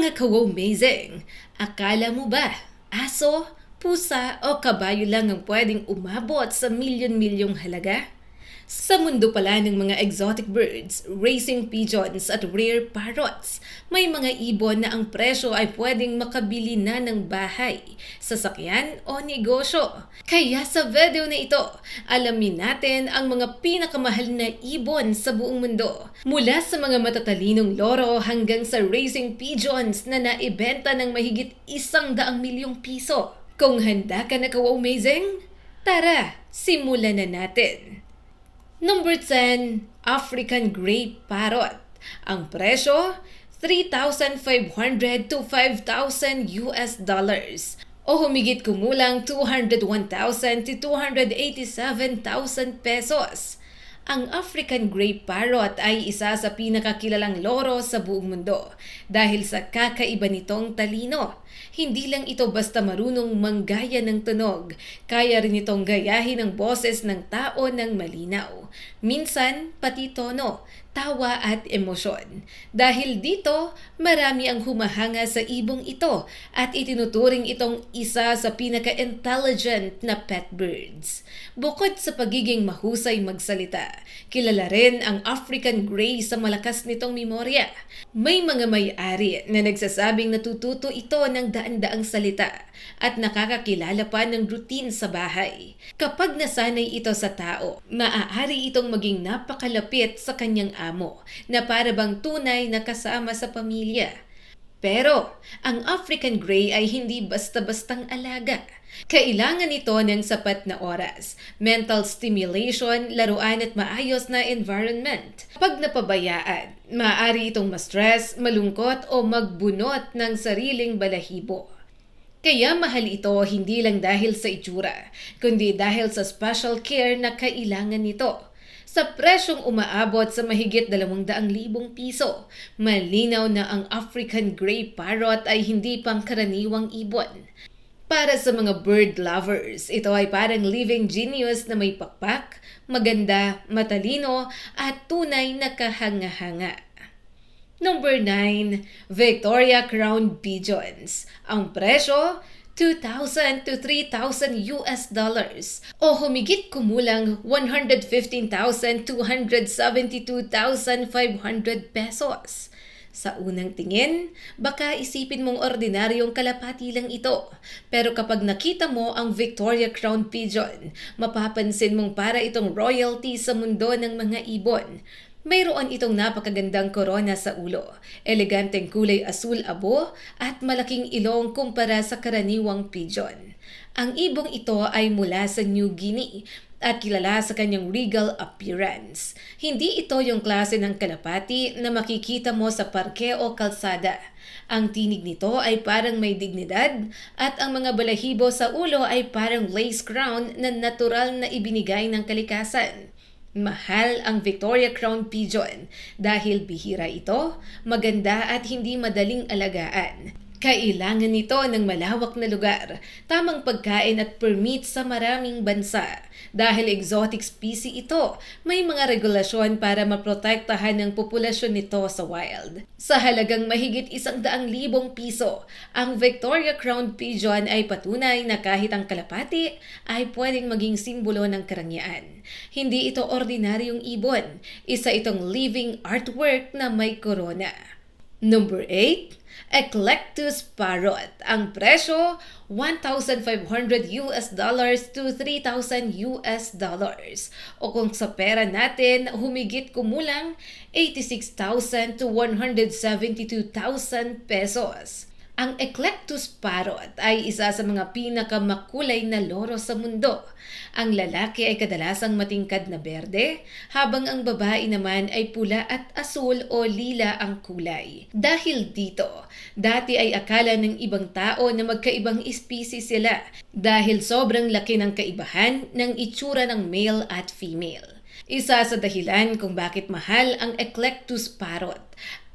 Mga ka-amazing! Akala mo ba, aso, pusa o kabayo lang ang pwedeng umabot sa milyon-milyong halaga? Sa mundo pala ng mga exotic birds, racing pigeons at rare parrots, may mga ibon na ang presyo ay pwedeng makabili na ng bahay, sasakyan o negosyo. Kaya sa video na ito, alamin natin ang mga pinakamahal na ibon sa buong mundo. Mula sa mga matatalinong loro hanggang sa racing pigeons na naibenta ng mahigit 100 milyong piso. Kung handa ka na ka-amazing, tara, simulan na natin. Number 10, African Grey Parrot. Ang presyo, 3,500 to 5,000 US dollars o humigit kumulang 201,000 to 287,000 pesos. Ang African Grey Parrot ay isa sa pinakakilalang loro sa buong mundo dahil sa kakaiba nitong talino. Hindi lang ito basta marunong manggaya ng tunog, kaya rin itong gayahin ang boses ng tao ng malinaw. Minsan, pati tono, tawa at emosyon. Dahil dito, marami ang humahanga sa ibong ito at itinuturing itong isa sa pinaka-intelligent na pet birds. Bukod sa pagiging mahusay magsalita, kilala rin ang African Grey sa malakas nitong memorya. May mga may-ari na nagsasabing natututo ito ng daan-daang salita at nakakakilala pa ng routine sa bahay. Kapag nasanay ito sa tao, maaari itong maging napakalapit sa kanyang amo na para bang tunay na kasama sa pamilya. Pero, ang African Grey ay hindi basta-bastang alaga. Kailangan ito ng sapat na oras, mental stimulation, laruan at maayos na environment. Pag napabayaan, maaari itong ma-stress, malungkot o magbunot ng sariling balahibo. Kaya mahal ito hindi lang dahil sa itsura, kundi dahil sa special care na kailangan nito. Sa presyong umaabot sa mahigit 200,000 piso, malinaw na ang African Grey Parrot ay hindi pangkaraniwang ibon. Para sa mga bird lovers, ito ay parang living genius na may pakpak, maganda, matalino at tunay na kahanga-hanga. Number 9, Victoria Crown Pigeons. Ang presyo, 2,000 to 3,000 US dollars o humigit kumulang 115,000 to 172,500 pesos. Sa unang tingin, baka isipin mong ordinaryong kalapati lang ito. Pero kapag nakita mo ang Victoria Crown Pigeon, mapapansin mong para itong royalty sa mundo ng mga ibon. Mayroon itong napakagandang korona sa ulo, eleganteng kulay asul-abo at malaking ilong kumpara sa karaniwang pigeon. Ang ibong ito ay mula sa New Guinea at kilala sa kanyang regal appearance. Hindi ito yung klase ng kalapati na makikita mo sa parke o kalsada. Ang tinig nito ay parang may dignidad at ang mga balahibo sa ulo ay parang lace crown na natural na ibinigay ng kalikasan. Mahal ang Victoria Crown Pigeon dahil bihira ito, maganda at hindi madaling alagaan. Kailangan nito ng malawak na lugar, tamang pagkain at permit sa maraming bansa. Dahil exotic species ito, may mga regulasyon para maprotektahan ng populasyon nito sa wild. Sa halagang mahigit 100,000 piso, ang Victoria Crown Pigeon ay patunay na kahit ang kalapati ay pwedeng maging simbolo ng karangyaan. Hindi ito ordinaryong ibon, isa itong living artwork na may corona. Number 8, Eclectus Parrot. Ang presyo, 1,500 US dollars to 3,000 US dollars. O kung sa pera natin, humigit kumulang 86,000 to 172,000 pesos. Ang Eclectus Parrot ay isa sa mga pinakamakulay na loro sa mundo. Ang lalaki ay kadalasang matingkad na berde, habang ang babae naman ay pula at asul o lila ang kulay. Dahil dito, dati ay akala ng ibang tao na magkaibang species sila dahil sobrang laki ng kaibahan ng itsura ng male at female. Isa sa dahilan kung bakit mahal ang Eclectus Parrot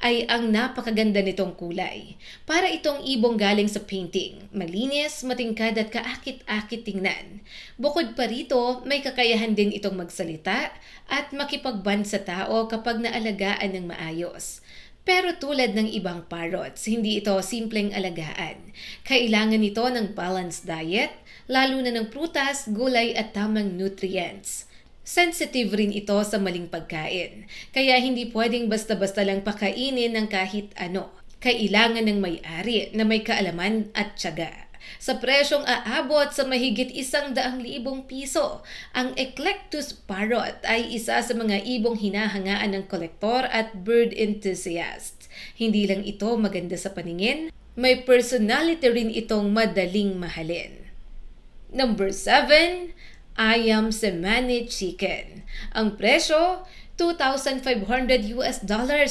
ay ang napakaganda nitong kulay. Para itong ibong galing sa painting, malinis, matingkad at kaakit-akit tingnan. Bukod pa rito, may kakayahan din itong magsalita at makipagband sa tao kapag naalagaan ng maayos. Pero tulad ng ibang parrots, hindi ito simpleng alagaan. Kailangan nito ng balanced diet, lalo na ng prutas, gulay at tamang nutrients. Sensitive rin ito sa maling pagkain, kaya hindi pwedeng basta-basta lang pakainin ng kahit ano. Kailangan ng may-ari na may kaalaman at tiyaga. Sa presyong aabot sa mahigit 100,000 piso, ang Eclectus parrot ay isa sa mga ibong hinahangaan ng kolektor at bird enthusiasts. Hindi lang ito maganda sa paningin, may personality rin itong madaling mahalin. Number 7, Ayam Cemani Chicken. Ang presyo, $2,500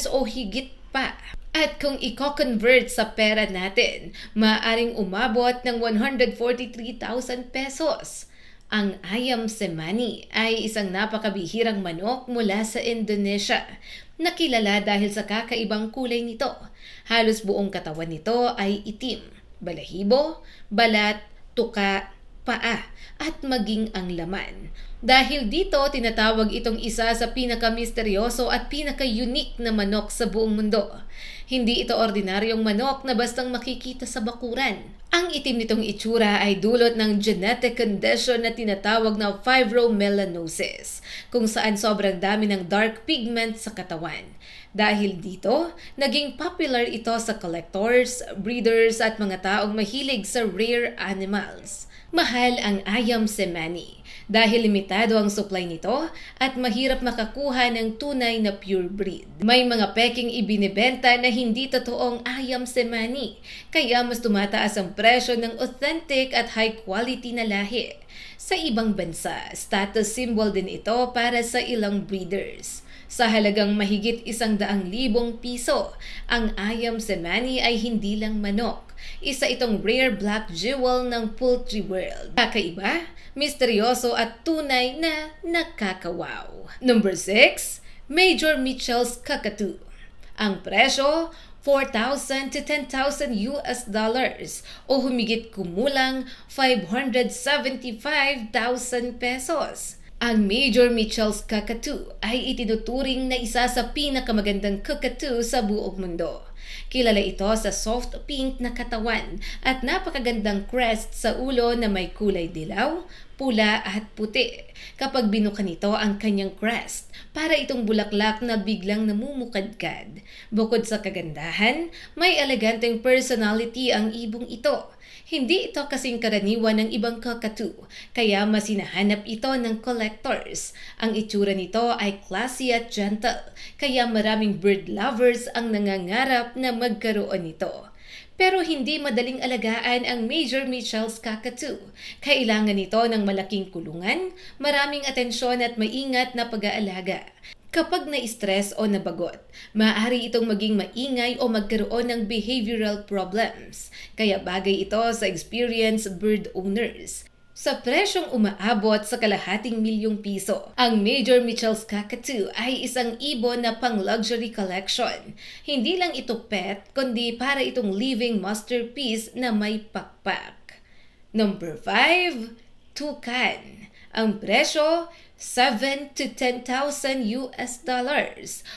o higit pa. At kung i-convert sa pera natin, maaaring umabot ng 143,000 pesos. Ang Ayam Cemani ay isang napakabihirang manok mula sa Indonesia, nakilala dahil sa kakaibang kulay nito. Halos buong katawan nito ay itim, balahibo, balat, tuka, paa, at maging ang laman. Dahil dito, tinatawag itong isa sa pinaka-misteryoso at pinaka-unique na manok sa buong mundo. Hindi ito ordinaryong manok na bastang makikita sa bakuran. Ang itim nitong itsura ay dulot ng genetic condition na tinatawag na fibromelanosis, kung saan sobrang dami ng dark pigment sa katawan. Dahil dito, naging popular ito sa collectors, breeders at mga taong mahilig sa rare animals. Mahal ang Ayam Cemani dahil limitado ang supply nito at mahirap makakuha ng tunay na pure breed. May mga peking ibinebenta na hindi totoong Ayam Cemani, kaya mas tumataas ang presyo ng authentic at high quality na lahi. Sa ibang bansa, status symbol din ito para sa ilang breeders. Sa halagang mahigit 100,000 piso, ang Ayam Cemani ay hindi lang manok. Isa itong rare black jewel ng poultry world. Kakaiba, misteryoso at tunay na nakakawaw. Number 6, Major Mitchell's Cockatoo. Ang presyo, $4,000 to $10,000 o humigit kumulang 575,000 pesos. Ang Major Mitchell's Cockatoo ay itinuturing na isa sa pinakamagandang cockatoo sa buong mundo. Kilala ito sa soft pink na katawan at napakagandang crest sa ulo na may kulay dilaw, pula at puti. Kapag binuka nito ang kanyang crest, para itong bulaklak na biglang namumukadkad. Bukod sa kagandahan, may eleganteng personality ang ibong ito. Hindi ito kasing karaniwan ng ibang cockatoo, kaya mas hinahanap ito ng collectors. Ang itsura nito ay classy at gentle, kaya maraming bird lovers ang nangangarap na magkaroon nito. Pero hindi madaling alagaan ang Major Mitchell's Cockatoo. Kailangan nito ng malaking kulungan, maraming atensyon at maingat na pag-aalaga. Kapag na-stress o nabagot, maaari itong maging maingay o magkaroon ng behavioral problems. Kaya bagay ito sa experienced bird owners. Sa presyong umaabot sa $250,000, ang Major Mitchell's Cockatoo ay isang ibon na pang-luxury collection. Hindi lang ito pet, kundi para itong living masterpiece na may pakpak. Number 5, Toucan. Ang presyo, $7,000 to $10,000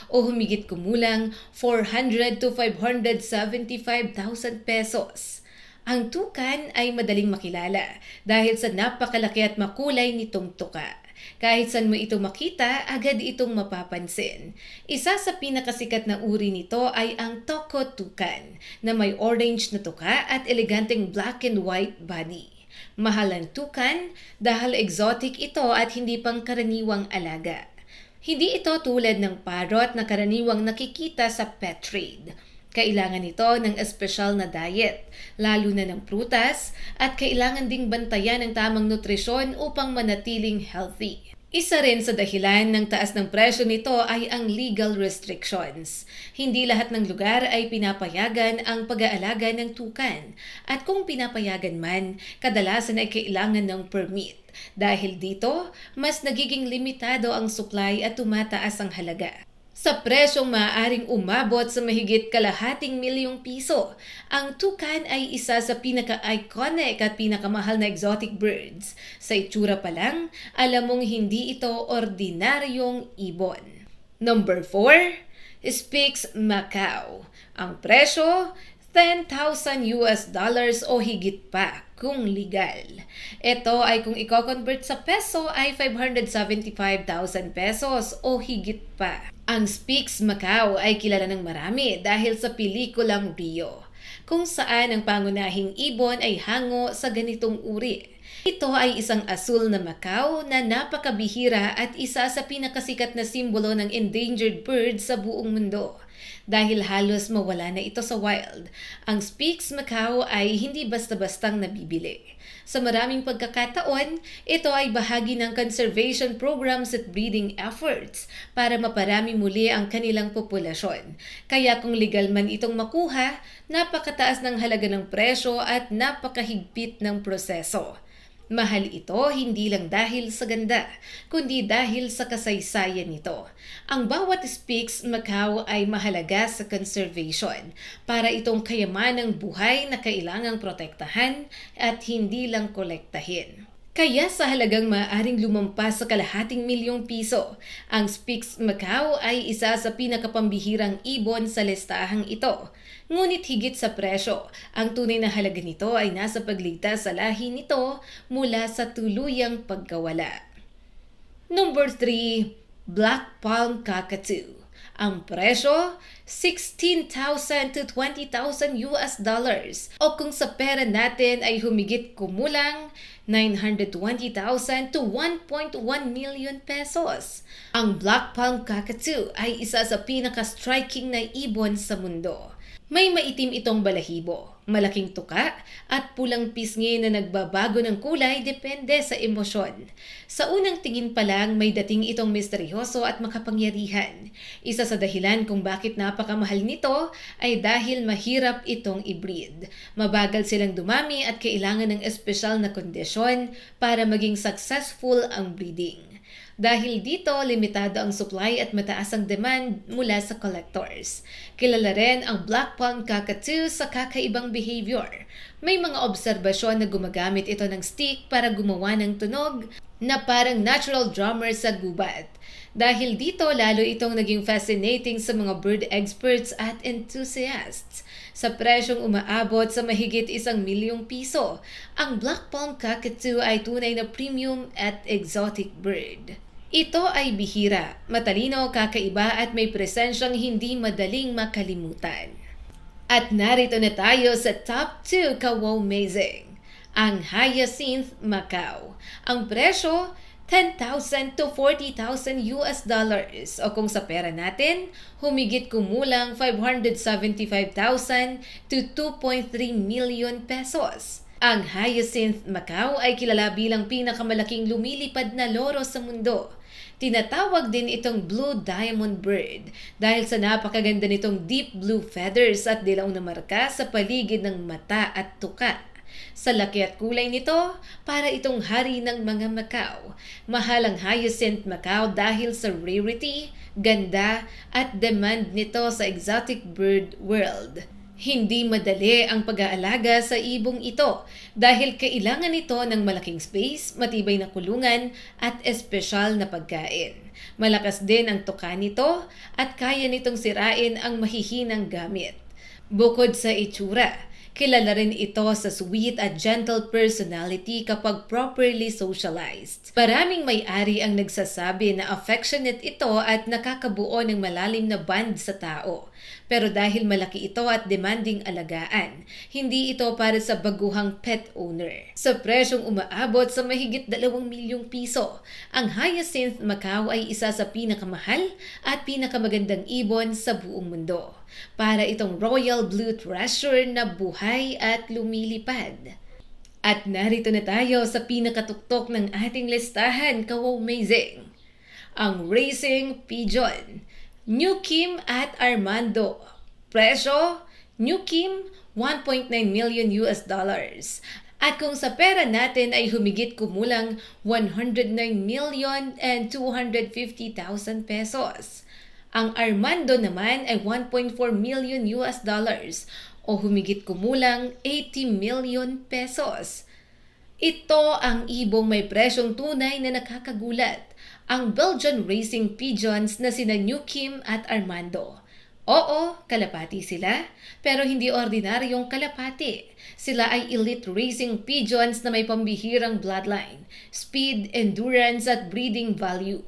o humigit kumulang 400,000 to 575,000 pesos. Ang toucan ay madaling makilala dahil sa napakalaki at makulay nitong tuka. Kahit saan mo ito makita, agad itong mapapansin. Isa sa pinakasikat na uri nito ay ang Toko Toucan na may orange na tuka at eleganteng black and white body. Mahal ang toucan dahil exotic ito at hindi pangkaraniwang alaga. Hindi ito tulad ng parrot na karaniwang nakikita sa pet trade. Kailangan ito ng espesyal na diet, lalo na ng prutas, at kailangan ding bantayan ng tamang nutrisyon upang manatiling healthy. Isa rin sa dahilan ng taas ng presyo nito ay ang legal restrictions. Hindi lahat ng lugar ay pinapayagan ang pag-aalaga ng toucan. At kung pinapayagan man, kadalasan ay kailangan ng permit. Dahil dito, mas nagiging limitado ang supply at tumataas ang halaga. Sa presyong maaaring umabot sa mahigit $250,000, ang toucan ay isa sa pinaka-iconic at pinakamahal na exotic birds. Sa itsura pa lang, alam mong hindi ito ordinaryong ibon. Number 4, Speaks Macau. Ang presyo, $10,000 o higit pa kung legal. Ito ay kung i-convert sa peso ay 575,000 pesos o higit pa. Ang Speaks Macau ay kilala ng marami dahil sa pelikulang Rio, kung saan ang pangunahing ibon ay hango sa ganitong uri. Ito ay isang asul na Macau na napakabihira at isa sa pinakasikat na simbolo ng endangered bird sa buong mundo. Dahil halos mawala na ito sa wild, ang Speaks Macau ay hindi basta-bastang nabibili. Sa maraming pagkakataon, ito ay bahagi ng conservation programs at breeding efforts para maparami muli ang kanilang populasyon. Kaya kung legal man itong makuha, napakataas ng halaga ng presyo at napakahigpit ng proseso. Mahal ito hindi lang dahil sa ganda, kundi dahil sa kasaysayan nito. Ang bawat Speaks Macau ay mahalaga sa conservation para itong kayamanang buhay na kailangang protektahan at hindi lang kolektahin. Kaya sa halagang maaaring lumampas sa ₱250,000, ang Speaks Macau ay isa sa pinakapambihirang ibon sa listahang ito. Ngunit higit sa presyo, ang tunay na halaga nito ay nasa pagligtas sa lahi nito mula sa tuluyang pagkawala. Number 3, Black Palm Cockatoo. Ang presyo, $16,000 to $20,000 o kung sa pera natin ay humigit kumulang $920,000 to $1.1 million pesos. Ang Black Palm Cockatoo ay isa sa pinaka-striking na ibon sa mundo. May maitim itong balahibo, malaking tuka, at pulang pisngi na nagbabago ng kulay depende sa emosyon. Sa unang tingin pa lang, may dating itong misteryoso at makapangyarihan. Isa sa dahilan kung bakit napakamahal nito ay dahil mahirap itong i-breed. Mabagal silang dumami at kailangan ng espesyal na kondisyon para maging successful ang breeding. Dahil dito, limitado ang supply at mataas ang demand mula sa collectors. Kilala rin ang Black Palm Cockatoo sa kakaibang behavior. May mga obserbasyon na gumagamit ito ng stick para gumawa ng tunog na parang natural drummer sa gubat. Dahil dito, lalo itong naging fascinating sa mga bird experts at enthusiasts. Sa presyong umaabot sa mahigit ₱1,000,000, ang Black Palm Cockatoo ay tunay na premium at exotic bird. Ito ay bihira, matalino, kakaiba at may presensyang hindi madaling makalimutan. At narito na tayo sa top 2 ka-wow-mazing. Ang Hyacinth Macau. Ang presyo, $10,000 to $40,000 o kung sa pera natin, humigit kumulang $575,000 to $2.3 million pesos. Ang Hyacinth Macau ay kilala bilang pinakamalaking lumilipad na loro sa mundo. Tinatawag din itong Blue Diamond Bird dahil sa napakaganda nitong deep blue feathers at dilaw na marka sa paligid ng mata at tuka. Sa laki at kulay nito, para itong hari ng mga Macau. Mahal ang Hyacinth Macau dahil sa rarity, ganda at demand nito sa exotic bird world. Hindi madali ang pag-aalaga sa ibong ito dahil kailangan nito ng malaking space, matibay na kulungan at espesyal na pagkain. Malakas din ang tuka nito at kaya nitong sirain ang mahihinang gamit. Bukod sa itsura, kilala rin ito sa sweet at gentle personality kapag properly socialized. Maraming may-ari ang nagsasabi na affectionate ito at nakakabuo ng malalim na bond sa tao. Pero dahil malaki ito at demanding alagaan, hindi ito para sa baguhang pet owner. Sa presyong umaabot sa mahigit ₱2,000,000, ang Hyacinth Macau ay isa sa pinakamahal at pinakamagandang ibon sa buong mundo. Para itong Royal Blue Treasure na buhay at lumilipad. At narito na tayo sa pinakatuktok ng ating listahan, ka-wow-mazing. Ang Racing Pigeon. New Kim at Armando. Presyo, New Kim, $1.9 million. At kung sa pera natin ay humigit kumulang $109,250,000 pesos. Ang Armando naman ay $1.4 million o humigit kumulang 80 million pesos. Ito ang ibong may presyong tunay na nakakagulat. Ang Belgian Racing Pigeons na sina New Kim at Armando. Oo, kalapati sila, pero hindi ordinaryong kalapati. Sila ay elite racing pigeons na may pambihirang bloodline, speed, endurance at breeding value.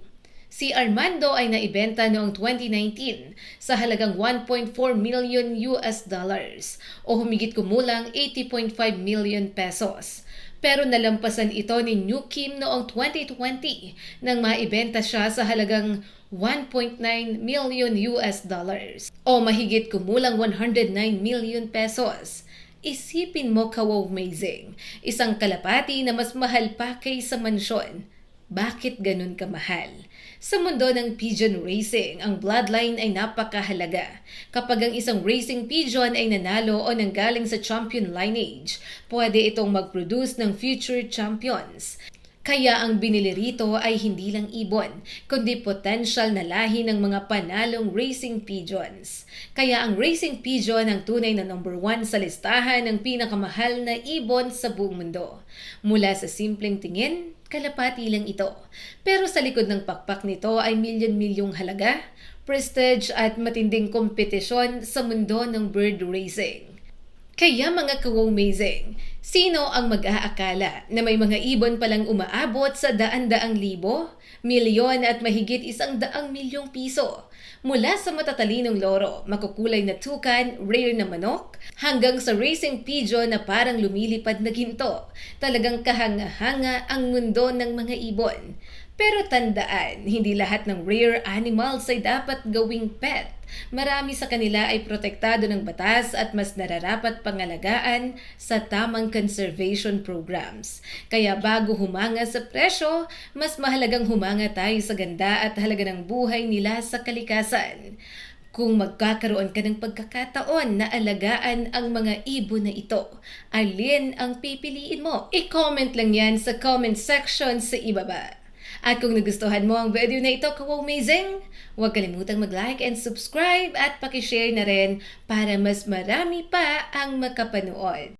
Si Armando ay naibenta noong 2019 sa halagang 1.4 million US dollars o humigit kumulang 80.5 million pesos. Pero nalampasan ito ni New Kim noong 2020 nang maibenta siya sa halagang 1.9 million US dollars o mahigit kumulang 109 million pesos. Isipin mo ka-amazing, isang kalapati na mas mahal pa kaysa mansyon. Bakit ganun kamahal? Sa mundo ng pigeon racing, ang bloodline ay napakahalaga. Kapag ang isang racing pigeon ay nanalo o nanggaling sa champion lineage, pwede itong mag-produce ng future champions. Kaya ang binili rito ay hindi lang ibon, kundi potential na lahi ng mga panalong racing pigeons. Kaya ang racing pigeon ang tunay na number 1 sa listahan ng pinakamahal na ibon sa buong mundo. Mula sa simpleng tingin, kalapati lang ito. Pero sa likod ng pakpak nito ay milyon-milyong halaga, prestige at matinding kompetisyon sa mundo ng bird racing. Kaya mga ka-amazing, sino ang mag-aakala na may mga ibon palang umaabot sa daan-daang libo, milyon at mahigit 100 milyong piso? Mula sa matatalinong loro, makukulay na tukan, rare na manok, hanggang sa racing pigeon na parang lumilipad na ginto. Talagang kahanga-hanga ang mundo ng mga ibon. Pero tandaan, hindi lahat ng rare animals ay dapat gawing pet. Marami sa kanila ay protektado ng batas at mas nararapat pangalagaan sa tamang conservation programs. Kaya bago humanga sa presyo, mas mahalagang humanga tayo sa ganda at halaga ng buhay nila sa kalikasan. Kung magkakaroon ka ng pagkakataon na alagaan ang mga ibon na ito, alin ang pipiliin mo? I-comment lang yan sa comment section sa ibaba. At kung nagustuhan mo ang video na ito, ka-amazing, huwag kalimutang mag-like and subscribe at pakishare na rin para mas marami pa ang makapanood.